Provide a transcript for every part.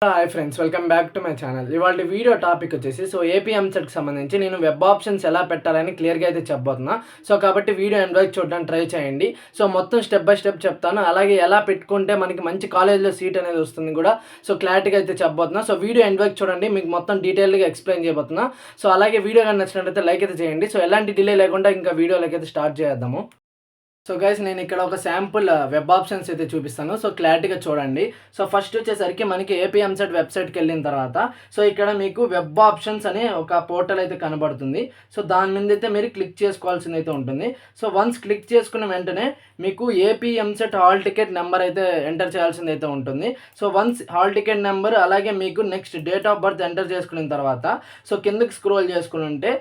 Hi friends, welcome back to my channel. ఇవాళ video topic వచ్చేసి AP ఎంసెట్కి సంబంధించి నేను వెబ్ ఆప్షన్స్ ఎలా పెట్టాలని క్లియర్గా అయితే చెప్పబోతున్నా. కాబట్టి వీడియో ఎండ్ వరకు చూడడానికి ట్రై చేయండి. మొత్తం స్టెప్ బై స్టెప్ చెప్తాను. అలాగే ఎలా పెట్టుకుంటే మనకి మంచి కాలేజ్లో సీట్ అనేది వస్తుంది కూడా క్లారిటీగా అయితే చెప్పబోతున్నా. వీడియో ఎండ్ వరకు చూడండి, మీకు మొత్తం డీటెయిల్గా ఎక్స్ప్లెయిన్ చేయబోతున్నా. అలాగే వీడియో కానీ నచ్చినట్లయితే లైక్ అయితే చేయండి. ఎలాంటి డిలే లేకుండా ఇంకా వీడియోలోకి అయితే స్టార్ట్ చేద్దాము. గైస్, నేను ఇక్కడ ఒక శాంపుల్ వెబ్ ఆప్షన్స్ అయితే చూపిస్తాను. క్లారిటీగా చూడండి. ఫస్ట్ వచ్చేసరికి మనకి ఏపీ ఎంసెట్ వెబ్సైట్కి వెళ్ళిన తర్వాత ఇక్కడ మీకు వెబ్ ఆప్షన్స్ అనే ఒక పోర్టల్ అయితే కనబడుతుంది. దాని మీద అయితే మీరు క్లిక్ చేసుకోవాల్సింది అయితే ఉంటుంది. వన్స్ క్లిక్ చేసుకున్న వెంటనే మీకు AP EAMCET hall ticket number అయితే ఎంటర్ చేయాల్సింది అయితే ఉంటుంది. వన్స్ హాల్ టికెట్ నెంబర్ అలాగే మీకు next date of birth enter చేసుకున్న తర్వాత కిందకి స్క్రోల్ చేసుకుని ఉంటే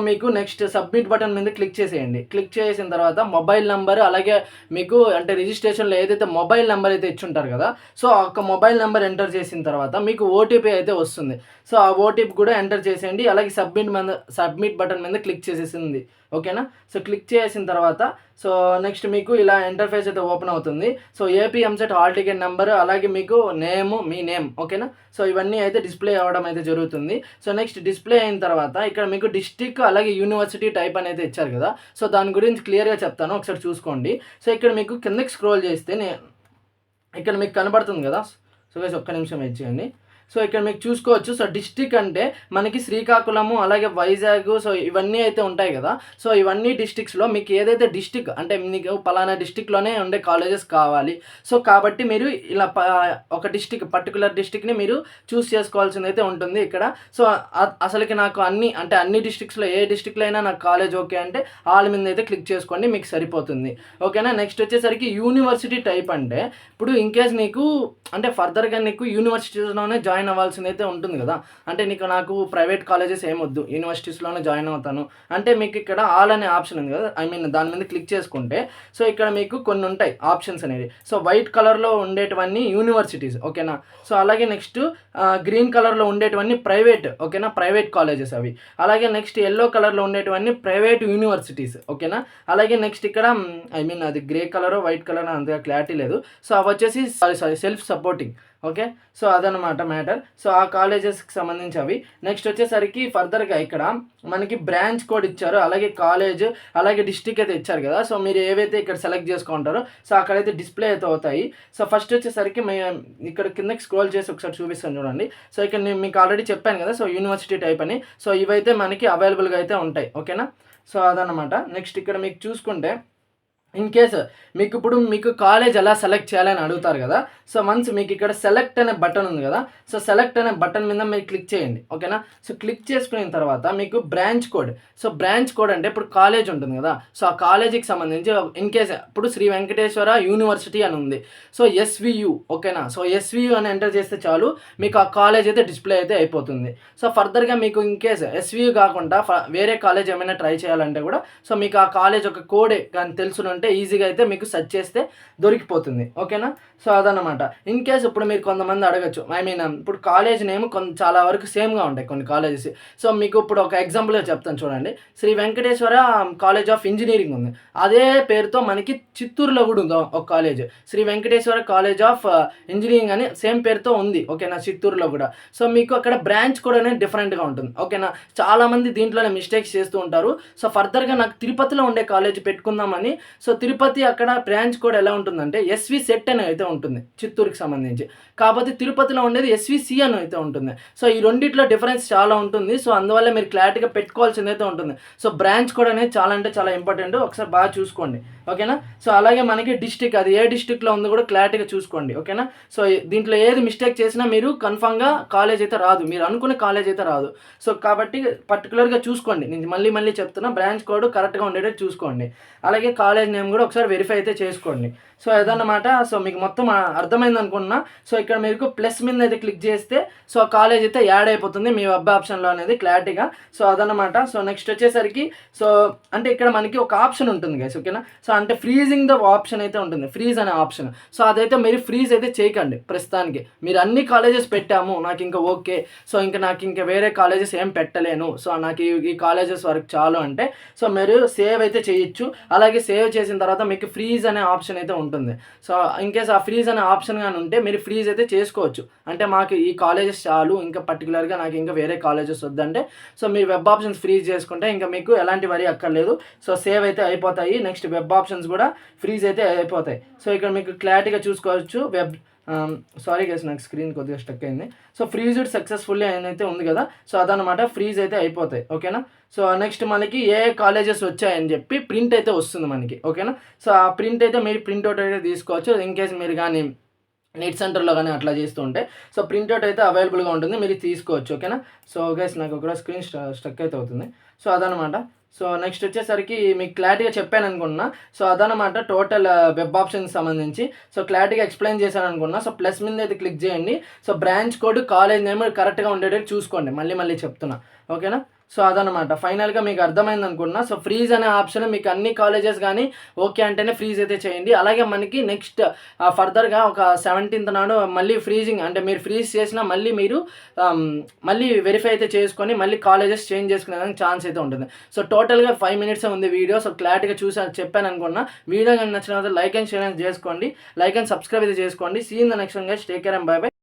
మీకు నెక్స్ట్ సబ్మిట్ బటన్ మీద క్లిక్ చేసేయండి. క్లిక్ చేసిన తర్వాత మొబైల్ నెంబర్ అలాగే మీకు అంటే రిజిస్ట్రేషన్లో ఏదైతే మొబైల్ నెంబర్ అయితే ఇచ్చుంటారు కదా, ఒక మొబైల్ నెంబర్ ఎంటర్ చేసిన తర్వాత మీకు ఓటీపీ అయితే వస్తుంది. ఆ ఓటీపీ కూడా ఎంటర్ చేసేయండి. అలాగే సబ్మిట్ బటన్ మీద క్లిక్ చేసేసింది. ఓకేనా? క్లిక్ చేసిన తర్వాత నెక్స్ట్ మీకు ఇలా ఇంటర్ఫేస్ అయితే ఓపెన్ అవుతుంది. AP EAMCET hall ticket number అలాగే మీకు మీ నేమ్. ఓకేనా? ఇవన్నీ అయితే డిస్ప్లే అవ్వడం అయితే జరుగుతుంది. నెక్స్ట్ డిస్ప్లే అయిన తర్వాత ఇక్కడ మీకు డిస్ట్రిక్ట్ అలాగే యూనివర్సిటీ టైప్ అనేది ఇచ్చారు కదా, దాని గురించి క్లియర్గా చెప్తాను, ఒకసారి చూసుకోండి. ఇక్కడ మీకు కిందకి స్క్రోల్ చేస్తే ఇక్కడ మీకు కనబడుతుంది కదా. గైస్ ఒక్క నిమిషం వెయిట్ చేయండి. ఇక్కడ మీకు చూసుకోవచ్చు. డిస్ట్రిక్ట్ అంటే మనకి శ్రీకాకుళము అలాగే వైజాగ్ ఇవన్నీ అయితే ఉంటాయి కదా. ఇవన్నీ డిస్ట్రిక్ట్స్లో మీకు ఏదైతే డిస్ట్రిక్ట్ అంటే మీకు పలానా డిస్ట్రిక్ట్లోనే ఉండే కాలేజెస్ కావాలి. కాబట్టి మీరు ఇలా ఒక పర్టికులర్ డిస్ట్రిక్ట్ని మీరు చూస్ చేసుకోవాల్సింది అయితే ఉంటుంది ఇక్కడ. అసలుకి నాకు అన్ని డిస్ట్రిక్ట్స్లో ఏ డిస్ట్రిక్ట్లో అయినా నాకు కాలేజ్ ఓకే అంటే ఆల్ మీద అయితే క్లిక్ చేసుకోండి, మీకు సరిపోతుంది. ఓకేనా? నెక్స్ట్ వచ్చేసరికి యూనివర్సిటీ టైప్ అంటే ఇప్పుడు ఇన్కేస్ నీకు అంటే ఫర్దర్గా నీకు యూనివర్సిటీస్లోనే జాయిన్ అవ్వాల్సింది అయితే ఉంటుంది కదా. అంటే నాకు ప్రైవేట్ కాలేజెస్ ఏమొద్దు, యూనివర్సిటీస్లోనే జాయిన్ అవుతాను అంటే మీకు ఇక్కడ ఆల్ అనే ఆప్షన్ ఉంది కదా, దాని మీద క్లిక్ చేసుకుంటే ఇక్కడ మీకు కొన్ని ఉంటాయి ఆప్షన్స్ అనేవి. వైట్ కలర్లో ఉండేటివన్నీ యూనివర్సిటీస్. ఓకేనా? అలాగే నెక్స్ట్ గ్రీన్ కలర్లో ఉండేటివన్నీ ప్రైవేట్. ఓకేనా? ప్రైవేట్ కాలేజెస్ అవి. అలాగే నెక్స్ట్ ఎల్లో కలర్లో ఉండేటివన్నీ ప్రైవేట్ యూనివర్సిటీస్. ఓకేనా? అలాగే నెక్స్ట్ ఇక్కడ అది గ్రే కలర్ వైట్ కలర్ అంతగా క్లారిటీ లేదు. అవి వచ్చేసి సెల్ఫ్ సపోర్టింగ్. ఓకే? అదనమాట మ్యాటర్. ఆ కాలేజెస్కి సంబంధించి అవి. నెక్స్ట్ వచ్చేసరికి ఫర్దర్గా ఇక్కడ మనకి బ్రాంచ్ కోడ్ ఇచ్చారు, అలాగే కాలేజ్ అలాగే డిస్ట్రిక్ట్ అయితే ఇచ్చారు కదా. మీరు ఏవైతే ఇక్కడ సెలెక్ట్ చేసుకుంటారో అక్కడైతే డిస్ప్లే అయితే అవుతాయి. ఫస్ట్ వచ్చేసరికి ఇక్కడ కిందకి స్క్రోల్ చేసి ఒకసారి చూపిస్తాను చూడండి. ఇక్కడ నేను మీకు ఆల్రెడీ చెప్పాను కదా యూనివర్సిటీ టైప్ అని. ఇవైతే మనకి అవైలబుల్గా అయితే ఉంటాయి. ఓకేనా? అదనమాట. నెక్స్ట్ ఇక్కడ మీకు చూసుకుంటే ఇన్ కేస్ మీకు కాలేజ్ ఎలా సెలెక్ట్ చేయాలని అడుగుతారు కదా. వన్స్ మీకు ఇక్కడ సెలెక్ట్ అనే బటన్ ఉంది కదా. సెలెక్ట్ అనే బటన్ మీద మీరు క్లిక్ చేయండి. ఓకేనా? క్లిక్ చేసుకున్న తర్వాత మీకు బ్రాంచ్ కోడ్. బ్రాంచ్ కోడ్ అంటే ఇప్పుడు కాలేజ్ ఉంటుంది కదా. ఆ కాలేజీకి సంబంధించి ఇన్ కేస్ ఇప్పుడు శ్రీ వెంకటేశ్వర యూనివర్సిటీ అని ఉంది. ఎస్వియు. ఓకేనా? ఎస్వియు అని ఎంటర్ చేస్తే చాలు మీకు ఆ కాలేజ్ అయితే డిస్ప్లే అయితే అయిపోతుంది. ఫర్దర్గా మీకు ఇన్ కేస్ ఎస్వియు కాకుండా వేరే కాలేజ్ ఏమైనా ట్రై చేయాలంటే కూడా మీకు ఆ కాలేజ్ ఒక కోడే కానీ తెలుసునంటే ఈజీగా అయితే మీకు సెర్చ్ చేస్తే దొరికిపోతుంది. ఓకేనా? అదనమాట. ఇన్ కేస్ ఇప్పుడు మీరు కొంతమంది అడగచ్చు, ఇప్పుడు కాలేజ్ నేమ్ చాలా వరకు సేమ్గా ఉంటాయి కొన్ని కాలేజెస్. మీకు ఇప్పుడు ఒక ఎగ్జాంపుల్గా చెప్తాను చూడండి. Shri Venkateswara college of engineering ఉంది, అదే పేరుతో మనకి చిత్తూరులో కూడా ఉంది ఒక college, Shri Venkateswara college of engineering అని సేమ్ పేరుతో ఉంది. ఓకేనా? చిత్తూరులో కూడా. మీకు అక్కడ బ్రాంచ్ కూడా అనేది డిఫరెంట్గా ఉంటుంది. ఓకేనా? చాలామంది దీంట్లోనే మిస్టేక్స్ చేస్తూ ఉంటారు. ఫర్దర్గా నాకు తిరుపతిలో ఉండే కాలేజ్ పెట్టుకుందామని తిరుపతి అక్కడ బ్రాంచ్ కోడ్ ఎలా ఉంటుందంటే ఎస్వి సెట్ అని అయితే ఉంటుంది చిత్తూరుకి సంబంధించి. కాకపోతే తిరుపతిలో ఉండేది ఎస్విసి అని అయితే ఉంటుంది. ఈ రెండిట్లో డిఫరెన్స్ చాలా ఉంటుంది. అందువల్ల మీరు క్లారిటీగా పెట్టుకోవాల్సింది అయితే ఉంటుంది. బ్రాంచ్ కోడ్ అనేది చాలా అంటే చాలా ఇంపార్టెంట్, ఒకసారి బాగా చూసుకోండి. ఓకేనా? అలాగే మనకి డిస్ట్రిక్ట్, అది ఏ డిస్ట్రిక్ట్లో ఉందో కూడా క్లారిటీగా చూసుకోండి. ఓకేనా? దీంట్లో ఏది మిస్టేక్ చేసినా మీరు కన్ఫామ్గా కాలేజ్ అయితే రాదు, మీరు అనుకునే కాలేజ్ అయితే రాదు. కాబట్టి పర్టికులర్గా చూసుకోండి. నేను మళ్ళీ చెప్తున్నా, బ్రాంచ్ కోడ్ కరెక్ట్గా ఉండేటట్టు చూసుకోండి. అలాగే కాలేజ్ నేమ్ కూడా ఒకసారి వెరిఫై అయితే చేసుకోండి. ఏదన్నమాట. మీకు మొత్తం అర్థమైంది అనుకున్నా. ఇక్కడ మీకు ప్లస్ మీద అయితే క్లిక్ చేస్తే కాలేజ్ అయితే యాడ్ అయిపోతుంది మీ వెబ్ ఆప్షన్లో అనేది క్లారిటీగా. అదన్నమాట. నెక్స్ట్ వచ్చేసరికి అంటే ఇక్కడ మనకి ఒక ఆప్షన్ ఉంటుంది గైస్. ఓకేనా? అంటే ఫ్రీజింగ్ ద ఆప్షన్ అయితే ఉంటుంది, ఫ్రీజ్ అనే ఆప్షన్. అదైతే మీరు ఫ్రీజ్ అయితే చేయకండి ప్రస్తుతానికి. మీరు అన్ని కాలేజెస్ పెట్టాము, నాకు ఇంకా ఓకే, నాకు ఇంకా వేరే కాలేజెస్ ఏం పెట్టలేను, నాకు ఈ కాలేజెస్ వరకు చాలు అంటే మీరు సేవ్ అయితే చేయొచ్చు. అలాగే సేవ్ చేసిన తర్వాత మీకు ఫ్రీజ్ అనే ఆప్షన్ అయితే ఉంటుంది. ఉంటుంది. సో ఇన్ కేస్ ఆ ఫ్రీజ్ అనే ఆప్షన్ కానీ ఉంటే మీరు ఫ్రీజ్ అయితే చేసుకోవచ్చు. అంటే మాకు ఈ కాలేజెస్ చాలు, ఇంకా పర్టికులర్గా నాకు ఇంకా వేరే కాలేజెస్ వద్దంటే సో మీరు వెబ్ ఆప్షన్స్ ఫ్రీజ్ చేసుకుంటే ఇంకా మీకు ఎలాంటి వరి అక్కర్లేదు. సో సేవ్ అయితే అయిపోతాయి. నెక్స్ట్ వెబ్ ఆప్షన్స్ కూడా ఫ్రీజ్ అయితే అయిపోతాయి. సో ఇక్కడ మీకు క్లారిటీగా చూసుకోవచ్చు. సారీ గైస్, నాకు స్క్రీన్ కొద్దిగా స్టక్ అయింది. సో ఫ్రీజ్డ్ సక్సెస్ఫుల్లీ అయితే ఉంది కదా, సో అదనమాట ఫ్రీజ్ అయితే అయిపోతాయి. ఓకేనా. సో నెక్స్ట్ మనకి ఏ కాలేజెస్ వచ్చాయని చెప్పి ప్రింట్ అయితే వస్తుంది మనకి. ఓకేనా. సో ఆ ప్రింట్ అయితే మీరు ప్రింట్అవుట్ అయితే తీసుకోవచ్చు. ఇన్ కేస్ మీరు కానీ నెట్ సెంటర్లో కానీ అట్లా చేస్తూ ఉంటే సో ప్రింట్అవుట్ అయితే అవైలబుల్గా ఉంటుంది, మీరు తీసుకోవచ్చు. ఓకేనా. సో గైస్ నాకు ఒక స్క్రీన్ స్టక్ అయితే అవుతుంది. సో అదనమాట. సో నెక్స్ట్ వచ్చేసరికి మీకు క్లారిటీగా చెప్పాను అనుకున్నా. సో అదనమాట టోటల్ వెబ్ ఆప్షన్కి సంబంధించి. సో క్లారిటీగా ఎక్స్ప్లెయిన్ చేశాను అనుకున్నా. సో ప్లస్ మీద అయితే క్లిక్ చేయండి. So branch code college name కరెక్ట్గా ఉండేటట్టు చూసుకోండి. మళ్ళీ చెప్తున్నా. ఓకేనా. సో అదనమాట ఫైనల్గా మీకు అర్థమైంది అనుకున్నా. సో ఫ్రీజ్ అనే ఆప్షన్ మీకు అన్ని కాలేజెస్ కానీ ఓకే అంటేనే ఫ్రీజ్ అయితే చేయండి. అలాగే మనకి నెక్స్ట్ ఫర్దర్గా ఒక 17th నాడు మళ్ళీ ఫ్రీజింగ్, అంటే మీరు ఫ్రీజ్ చేసినా మళ్ళీ మీరు మళ్ళీ వెరిఫై అయితే చేసుకొని మళ్ళీ కాలేజెస్ చేంజ్ చేసుకునేదానికి ఛాన్స్ అయితే ఉంటుంది. సో టోటల్గా 5 minutes ఉంది వీడియో. సో క్లారిటీగా చెప్పాను అనుకున్నా. వీడియో కానీ నచ్చిన లైక్ అండ్ షేర్ చేసుకోండి, లైక్ అండ్ సబ్స్క్రైబ్ అయితే చేసుకోండి. See in the next one guys, take care and bye by.